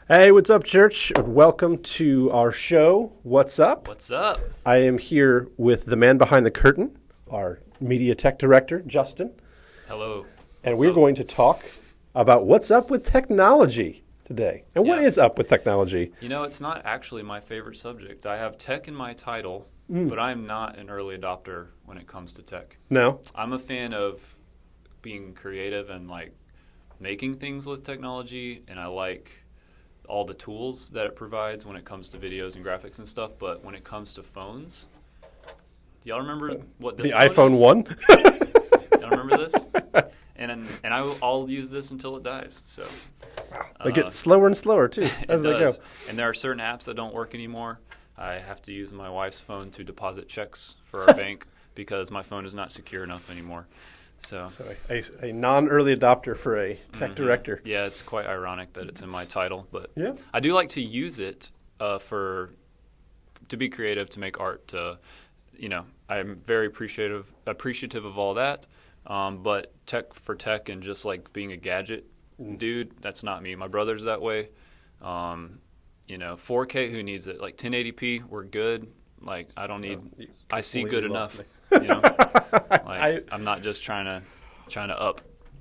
Hey, what's up, church? Welcome to our show. What's up? What's up? I am here with the man behind the curtain, our media tech director, Justin. Hello. And What's we're up? going to talk about what's up with technology today. And what Yeah. is up with technology? You know, it's not actually my favorite subject. I have tech in my title, but I'm not an early adopter when it comes to tech. No? I'm a fan of being creative and like making things with technology, and I like all the tools that it provides when it comes to videos and graphics and stuff. But when it comes to phones, do y'all remember what this The phone iPhone is? 1? Y'all remember this? I'll use this until it dies. So They get slower and slower, too, it as they go. does. And there are certain apps that don't work anymore. I have to use my wife's phone to deposit checks for our bank because my phone is not secure enough anymore. So So a non-early adopter for a tech director. yeah, it's quite ironic that it's in my title, but Yeah. I do like to use it to be creative, to make art. I'm very appreciative of all that. But tech for tech and just like being a gadget dude, that's not me. My brother's that way. 4K, who needs it? Like 1080p, we're good. Like I don't need. I see good enough. I'm not just trying to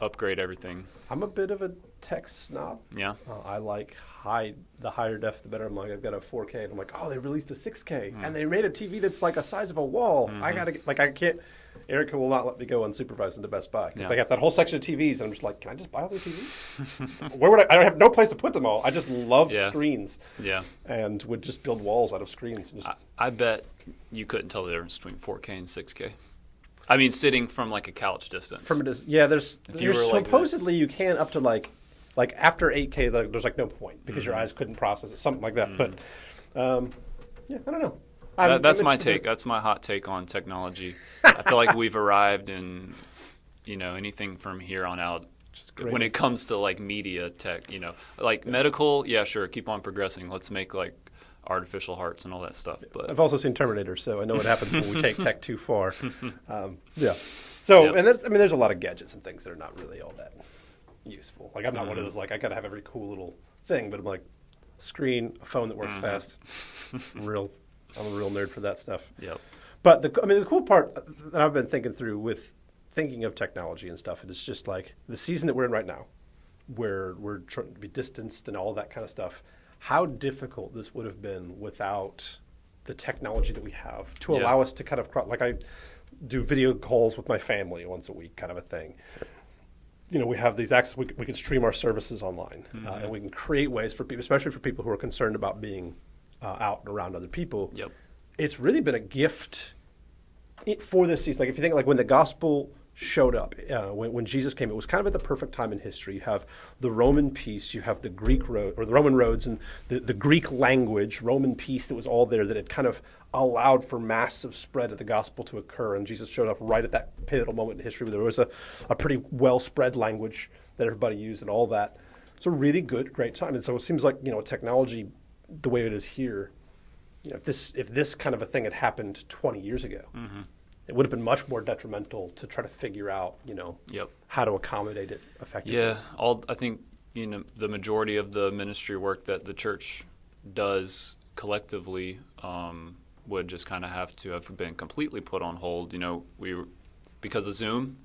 upgrade everything. I'm a bit of a tech snob. Yeah. I like the higher def, the better. I'm like, I've got a 4K, and I'm like, oh, they released a 6K, and they made a TV that's like a size of a wall. I can't. Erica will not let me go unsupervised into Best Buy because they got that whole section of TVs, and I'm just like, can I just buy all the TVs? Where would I? I have no place to put them all. I just love screens. Yeah. And would just build walls out of screens. And just I bet you couldn't tell the difference between 4K and 6K. I mean, sitting from like a couch distance. There's you were like supposedly you can up to like after 8K, there's like no point because your eyes couldn't process it, something like that. But I don't know. That's my take. That's my hot take on technology. I feel like we've arrived in, anything from here on out. When it comes to like media tech, like medical, yeah, sure, keep on progressing. Let's make like artificial hearts and all that stuff. But I've also seen Terminator, so I know what happens when we take tech too far. So, and there's a lot of gadgets and things that are not really all that useful. Like I'm not one of those like I gotta have every cool little thing, but I'm like screen, a phone that works fast. I'm a real nerd for that stuff. Yep. But the cool part that I've been thinking through with thinking of technology and stuff, it's just like the season that we're in right now, where we're trying to be distanced and all that kind of stuff. How difficult this would have been without the technology that we have to allow us to kind of like I do video calls with my family once a week, kind of a thing. We have these access. We can stream our services online, and we can create ways for people, especially for people who are concerned about being out and around other people. Yep. It's really been a gift for this season. Like if you think like when the gospel showed up, when Jesus came, it was kind of at the perfect time in history. You have the Roman peace, you have the Greek road or the Roman roads, and the Greek language, Roman peace that was all there. That it kind of allowed for massive spread of the gospel to occur. And Jesus showed up right at that pivotal moment in history where there was a pretty well spread language that everybody used and all that. It's a really great time. And so it seems like technology, the way it is here, if this kind of a thing had happened 20 years ago, it would have been much more detrimental to try to figure out, how to accommodate it effectively. Yeah, I think the majority of the ministry work that the church does collectively would just kind of have to have been completely put on hold. Because of Zoom,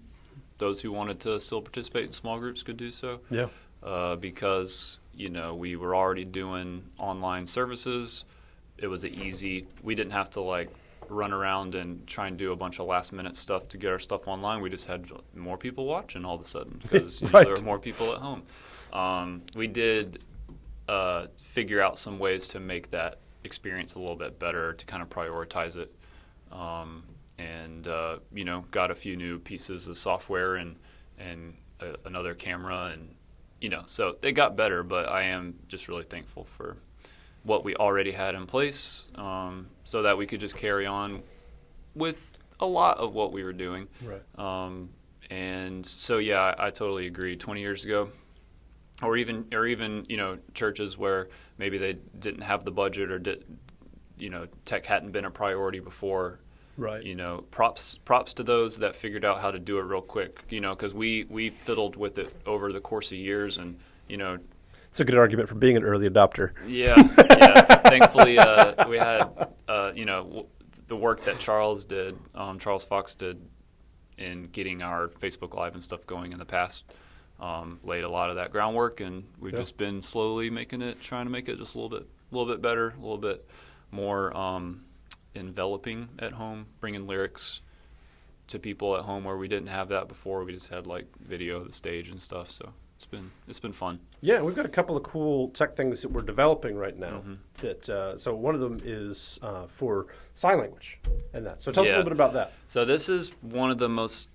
those who wanted to still participate in small groups could do so. Yeah. Because we were already doing online services. It was easy. We didn't have to like run around and try and do a bunch of last minute stuff to get our stuff online. We just had more people watching all of a sudden because Right. there were more people at home. We did figure out some ways to make that experience a little bit better, to kind of prioritize it, and got a few new pieces of software and another camera, and so they got better. But I am just really thankful for what we already had in place, so that we could just carry on with a lot of what we were doing. Right. And so, yeah, I totally agree. 20 years ago, or even churches where maybe they didn't have the budget or tech hadn't been a priority before. Right. Props to those that figured out how to do it real quick. Because we fiddled with it over the course of years, and It's a good argument for being an early adopter. Yeah. Thankfully, we had the work that Charles Fox did in getting our Facebook Live and stuff going in the past. Laid a lot of that groundwork, and we've just been slowly trying to make it just a little bit better, a little bit more enveloping at home, bringing lyrics to people at home where we didn't have that before. We just had like video of the stage and stuff. So it's been fun. Yeah, we've got a couple of cool tech things that we're developing right now. So one of them is for sign language and that. So tell us a little bit about that. So this is one of the most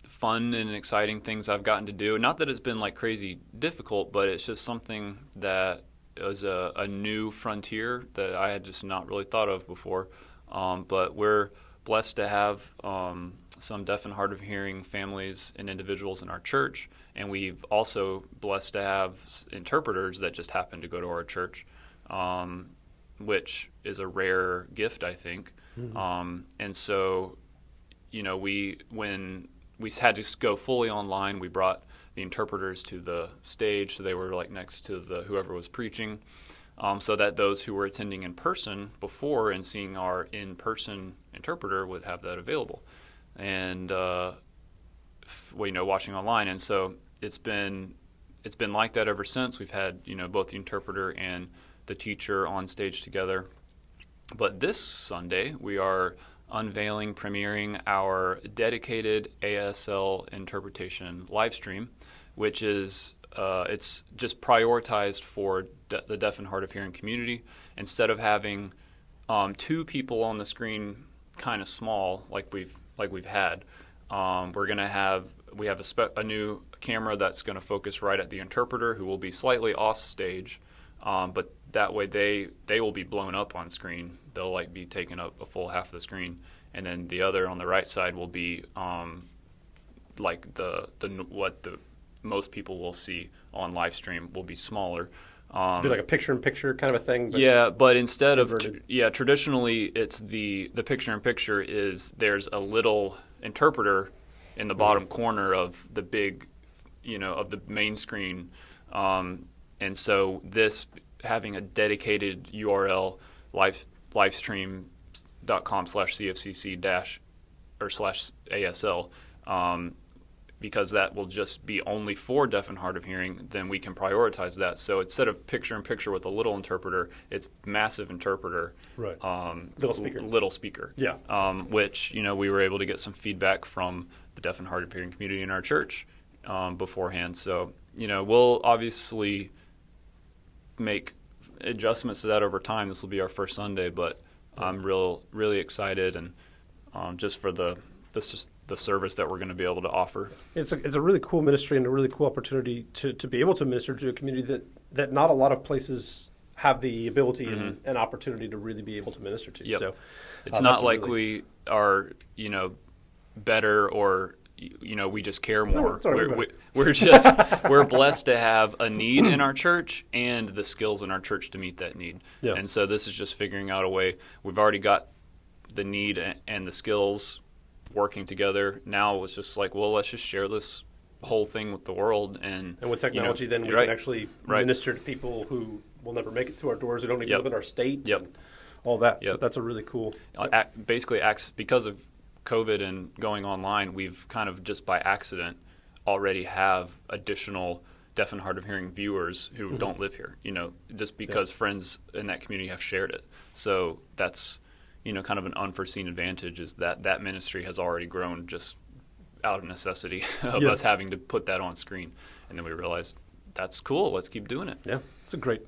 fun and exciting things I've gotten to do. Not that it's been like crazy difficult, but it's just something that was a new frontier that I had just not really thought of before. But we're blessed to have some deaf and hard of hearing families and individuals in our church, and we've also blessed to have interpreters that just happen to go to our church, which is a rare gift, I think. And so, when we had to go fully online, we brought the interpreters to the stage, so they were like next to whoever was preaching, so that those who were attending in person before and seeing our in-person interpreter would have that available, and watching online. And so it's been like that ever since. We've had both the interpreter and the teacher on stage together. But this Sunday we are premiering our dedicated ASL interpretation live stream, which is it's just prioritized for the deaf and hard of hearing community. Instead of having two people on the screen, kind of small like we've had, we have a new camera that's going to focus right at the interpreter, who will be slightly off stage, but that way they will be blown up on screen. They'll be taking up a full half of the screen, and then the other on the right side will be what the most people will see on live stream will be smaller. It'd be like a picture-in-picture kind of a thing. But instead inverted. Traditionally it's the picture-in-picture is there's a little interpreter in the bottom corner of the big, of the main screen, and so this having a dedicated URL livestream.com/cfcc-/ASL, because that will just be only for deaf and hard of hearing, then we can prioritize that. So instead of picture-in-picture with a little interpreter, it's massive interpreter. Right. Little speaker. Yeah. Which, we were able to get some feedback from the deaf and hard of hearing community in our church beforehand. So, we'll obviously make adjustments to that over time. This will be our first Sunday, but I'm really excited, and just for the service that we're going to be able to offer. It's a really cool ministry and a really cool opportunity to be able to minister to a community that not a lot of places have the ability and opportunity to really be able to minister to. Yep. So it's not like we are, better or we just care more. We're blessed to have a need in our church and the skills in our church to meet that need. Yeah. And so this is just figuring out a way. We've already got the need and the skills working together. Now it's just like, well, let's just share this whole thing with the world. And with technology, then we can actually minister to people who will never make it to our doors, who don't even live in our state, and all that. So that's a really cool. Basically, because of COVID and going online, we've kind of just by accident already have additional deaf and hard of hearing viewers who don't live here, just because friends in that community have shared it. So that's, kind of an unforeseen advantage, is that ministry has already grown just out of necessity of us having to put that on screen. And then we realized that's cool. Let's keep doing it. Yeah, it's a great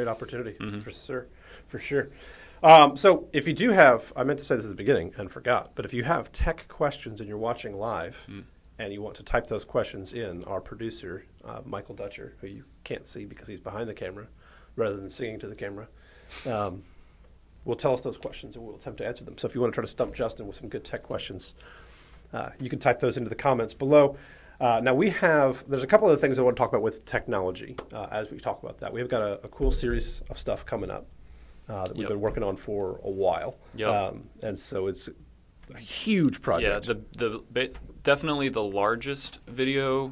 opportunity for sure. So if you do have, I meant to say this at the beginning and forgot, but if you have tech questions and you're watching live and you want to type those questions in, our producer, Michael Dutcher, who you can't see because he's behind the camera rather than singing to the camera, will tell us those questions and we'll attempt to answer them. So if you want to try to stump Justin with some good tech questions, you can type those into the comments below. Now there's a couple other things I want to talk about with technology as we talk about that. We've got a cool series of stuff coming up that we've been working on for a while. And so it's a huge project. Yeah, definitely the largest video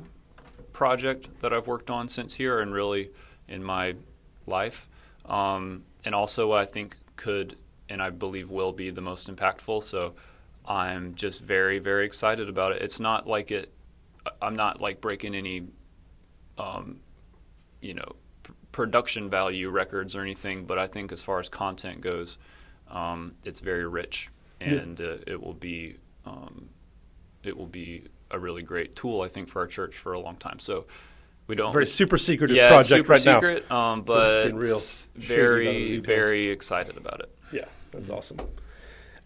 project that I've worked on since here, and really in my life, and also what I think could and I believe will be the most impactful. So I'm just very, very excited about it. It's not like I'm not like breaking any, production value records or anything, but I think as far as content goes, it's very rich, and it will be a really great tool, I think, for our church for a long time. So we don't very super secretive it's project super right secret, now. but it's very, very excited about it. Yeah, that's awesome.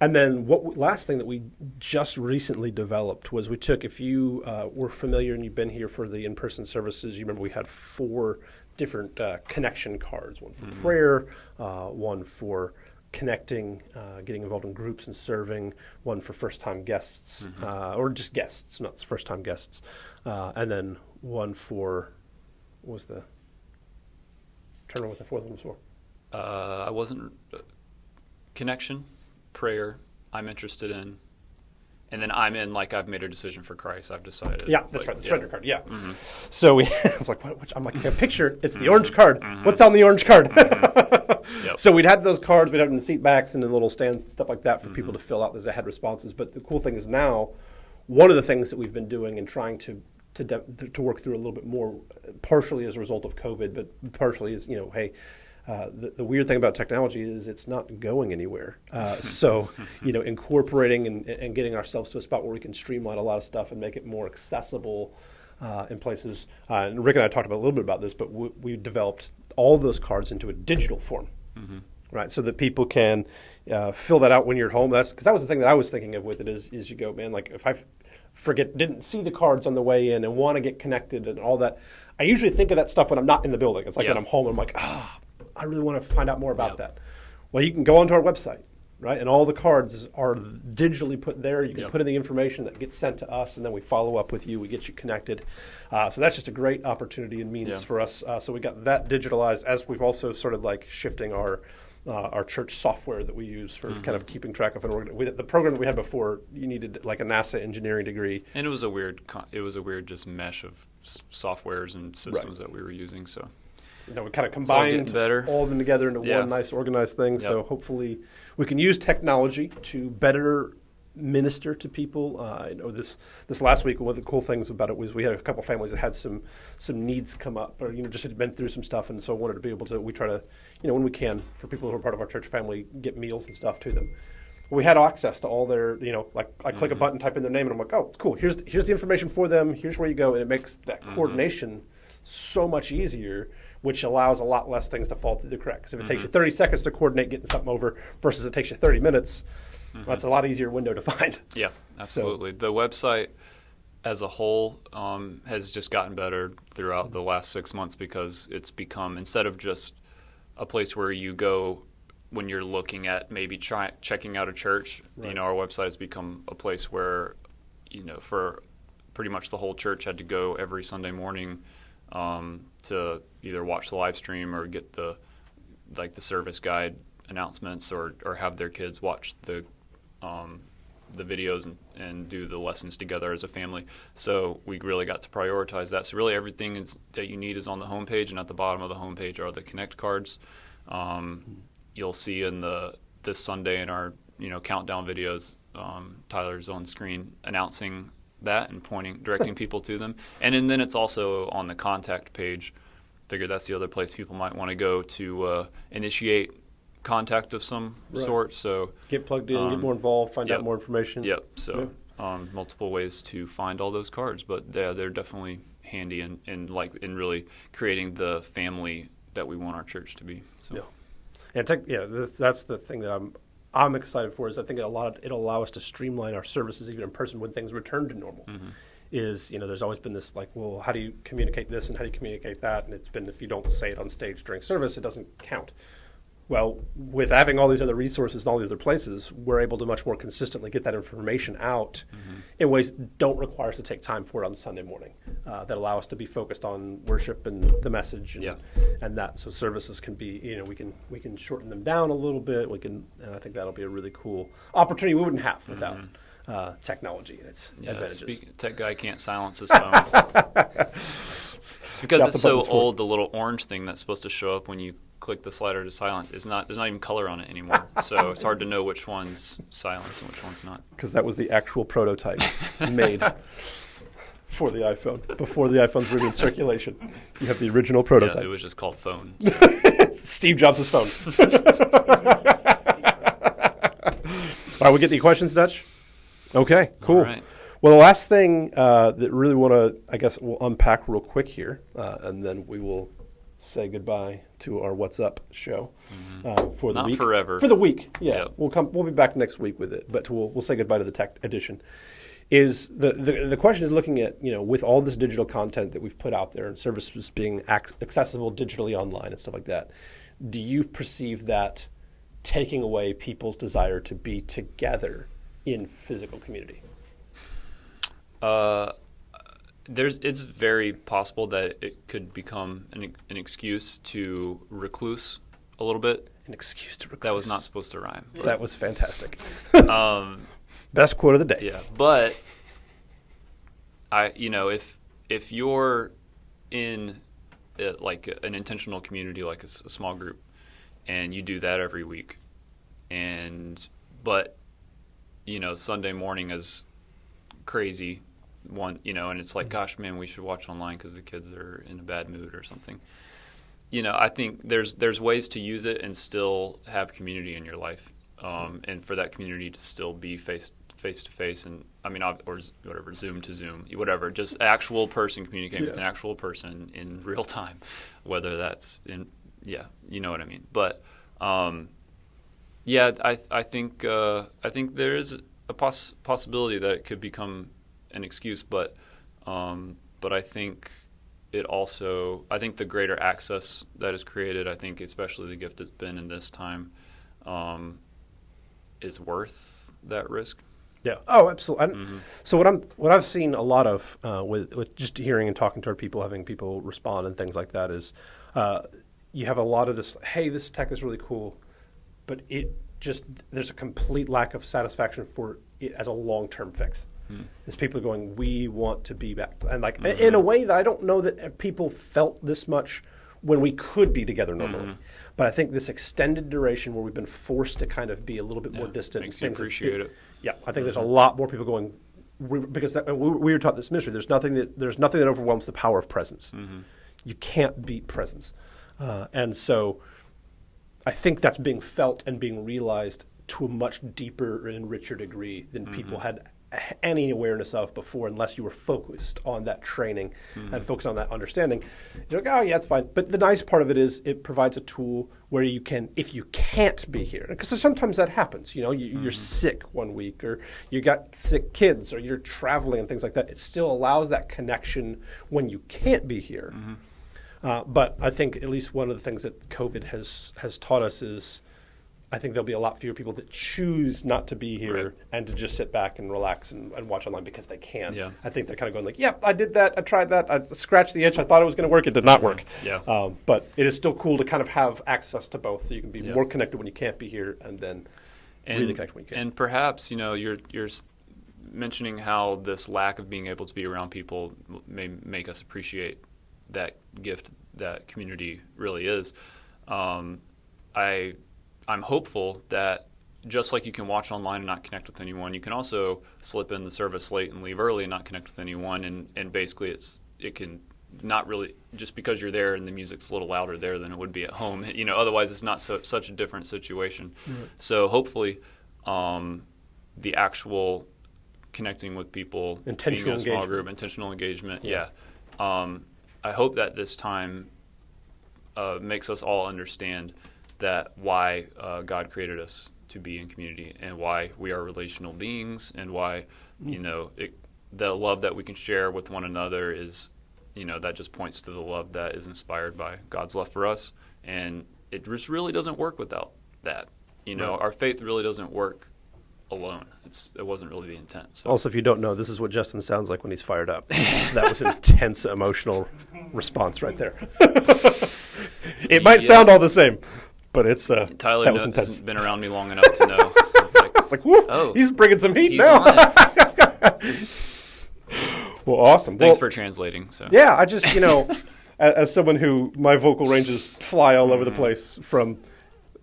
And then last thing that we just recently developed was we took, if you were familiar and you've been here for the in-person services, you remember we had 4 different connection cards, one for prayer, one for connecting, getting involved in groups and serving, one for first-time guests, or just guests, not first-time guests, and then one for, what was the, trying to remember what the 4th one was for. I wasn't, connection, prayer, I'm interested in, and then I'm in, like, I've made a decision for Christ. I've decided. Yeah, that's right. The surrender card. Yeah. Mm-hmm. So I was like, I'm like, okay, picture. It's the orange card. What's on the orange card? Yep. So we'd had those cards. We'd have them in the seat backs and in little stands and stuff like that for people to fill out as they had responses. But the cool thing is now, one of the things that we've been doing and trying to work through a little bit more, partially as a result of COVID, but partially is, hey. The weird thing about technology is it's not going anywhere. So, incorporating and getting ourselves to a spot where we can streamline a lot of stuff and make it more accessible in places. And Rick and I talked a little bit about this, but we developed all those cards into a digital form, right? So that people can fill that out when you're at home. Because that was the thing that I was thinking of with it is you go, man, like if I didn't see the cards on the way in and want to get connected and all that, I usually think of that stuff when I'm not in the building. It's like when I'm home and I'm like, I really want to find out more about that. Well, you can go onto our website, right? And all the cards are digitally put there. You can put in the information that gets sent to us, and then we follow up with you. We get you connected. So that's just a great opportunity and means for us. So we got that digitalized, as we've also started like shifting our church software that we use for kind of keeping track of an the program that we had before. You needed like a NASA engineering degree, and it was a weird just mesh of softwares and systems that we were using. So. We kind of combined all of them together into one nice organized thing. Yep. So hopefully we can use technology to better minister to people. This last week, one of the cool things about it was we had a couple families that had some needs come up, or just had been through some stuff, and so wanted to be able to. We try to, when we can, for people who are part of our church family, get meals and stuff to them. We had access to all their, like I click a button, type in their name, and I'm like, oh, cool. Here's the information for them. Here's where you go, and it makes that coordination so much easier, which allows a lot less things to fall through the cracks. If it takes you 30 seconds to coordinate getting something over versus it takes you 30 minutes, that's a lot easier window to find. Yeah, absolutely. So, the website as a whole has just gotten better throughout the last 6 months because it's become, instead of just a place where you go when you're looking at maybe checking out a church, our website has become a place where, for pretty much the whole church had to go every Sunday morning to either watch the live stream or get the service guide announcements or have their kids watch the videos and do the lessons together as a family. So we really got to prioritize that. So really everything that you need is on the homepage, and at the bottom of the homepage are the Connect cards. You'll see in this Sunday in our countdown videos, Tyler's on screen announcing that and directing people to them. And then it's also on the contact page. Figure that's the other place people might want to go to initiate contact of some sort. So get plugged in, get more involved, find out more information. Yep. So multiple ways to find all those cards, but they're definitely handy in really creating the family that we want our church to be. So. And that's the thing that I'm excited for, is I think it'll allow us to streamline our services even in person when things return to normal. Is, there's always been this like, well, how do you communicate this and how do you communicate that? And it's been, if you don't say it on stage during service, it doesn't count. Well, with having all these other resources and all these other places, we're able to much more consistently get that information out in ways that don't require us to take time for it on Sunday morning, that allow us to be focused on worship and the message and that. So services can be, we can shorten them down a little bit. And I think that'll be a really cool opportunity we wouldn't have without technology and its advantages. Tech guy can't silence his phone. It's because it's so old. The little orange thing that's supposed to show up when you click the slider to silence is not. There's not even color on it anymore. So it's hard to know which one's silence and which one's not. Because that was the actual prototype made for the iPhone before the iPhones were in circulation. You have the original prototype. Yeah, it was just called phone. So. Steve Jobs' phone. All right, we get any questions, Dutch? Okay, cool. All right. Well, the last thing that really want to, I guess, we'll unpack real quick here, and then we will say goodbye to our What's Up show for the week. Not forever. For the week, yeah. Yep. We'll be back next week with it, but we'll say goodbye to the tech edition. Is the question is looking at, with all this digital content that we've put out there and services being accessible digitally online and stuff like that, do you perceive that taking away people's desire to be together in physical community? It's very possible that it could become an excuse to recluse a little bit. An excuse to recluse. That was not supposed to rhyme. That was fantastic. Best quote of the day. Yeah, but if you're in like an intentional community, like a small group, and you do that every week, but Sunday morning is crazy, and it's like, gosh, man, we should watch online because the kids are in a bad mood or something. I think there's ways to use it and still have community in your life, and for that community to still be face to face, and or whatever, Zoom to Zoom, whatever, just actual person communicating with an actual person in real time, whether that's you know what I mean. But I think there is a possibility that it could become an excuse, but I think I think the greater access that is created, I think especially the gift it's been in this time, is worth that risk. Yeah. Oh, absolutely. So what I've seen a lot of with just hearing and talking to our people, having people respond and things like that is, you have a lot of this. Hey, this tech is really cool, but there's a complete lack of satisfaction for it as a long-term fix. As people are going, we want to be back, and in a way that I don't know that people felt this much when we could be together normally. But I think this extended duration where we've been forced to kind of be a little bit more distant. Makes you appreciate it. Yeah, I think there's a lot more people going, because we were taught this mystery. There's nothing that overwhelms the power of presence. You can't beat presence, and so I think that's being felt and being realized to a much deeper and richer degree than people had any awareness of before, unless you were focused on that training and focused on that understanding. You're like, oh yeah, it's fine. But the nice part of it is it provides a tool where you can, if you can't be here, because sometimes that happens, you're sick one week, or you got sick kids, or you're traveling and things like that. It still allows that connection when you can't be here. But I think at least one of the things that COVID has taught us is, I think there'll be a lot fewer people that choose not to be here and to just sit back and relax and watch online because they can. Yeah. I think they're kind of going like, I did that. I tried that. I scratched the itch. I thought it was going to work. It did not work. Yeah. But it is still cool to kind of have access to both, so you can be more connected when you can't be here, and then really connected when you can. And perhaps, you're mentioning how this lack of being able to be around people may make us appreciate that gift that community really is. I'm hopeful that just like you can watch online and not connect with anyone, you can also slip in the service late and leave early and not connect with anyone. And basically it can not really, just because you're there and the music's a little louder there than it would be at home. Otherwise it's not such a different situation. So hopefully the actual connecting with people, being in a small group, intentional engagement. I hope that this time makes us all understand that why God created us to be in community, and why we are relational beings, and why the love that we can share with one another is, that just points to the love that is inspired by God's love for us, and it just really doesn't work without that. Our faith really doesn't work alone. It wasn't really the intent. So. Also, if you don't know, this is what Justin sounds like when he's fired up. That was an intense emotional response right there. It might sound all the same, but it's Tyler that was intense. hasn't been around me long enough to know. It's like, It's like, whoo, Oh, he's bringing some heat he's now. on it. Well, awesome. Thanks Well, for translating. So yeah, I just, as someone who my vocal ranges fly all over the place from,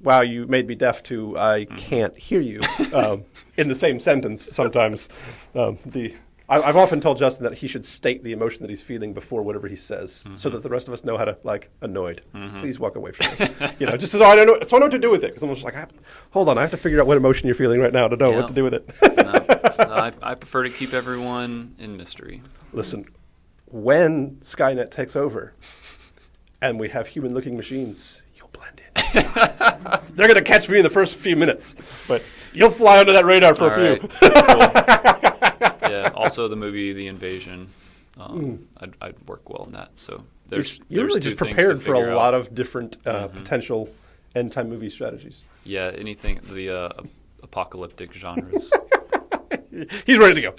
wow, you made me deaf to I can't hear you in the same sentence sometimes. I've often told Justin that he should state the emotion that he's feeling before whatever he says so that the rest of us know how to, annoyed. Please walk away from me. Just so I know what to do with it. Because I'm just like, hold on, I have to figure out what emotion you're feeling right now to know what to do with it. No, I prefer to keep everyone in mystery. Listen, when Skynet takes over and we have human-looking machines, you'll blend in. They're going to catch me in the first few minutes, but you'll fly under that radar for a few. Cool. Yeah. Also, the movie The Invasion, I'd work well in that. So you're really just prepared for a lot of different potential end-time movie strategies. Yeah. Anything the apocalyptic genres. He's ready to go.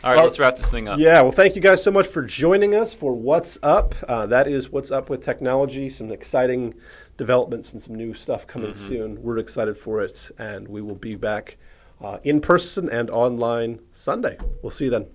All right, let's wrap this thing up. Yeah, well, thank you guys so much for joining us for What's Up. That is What's Up with Technology, some exciting developments and some new stuff coming soon. We're excited for it, and we will be back in person and online Sunday. We'll see you then.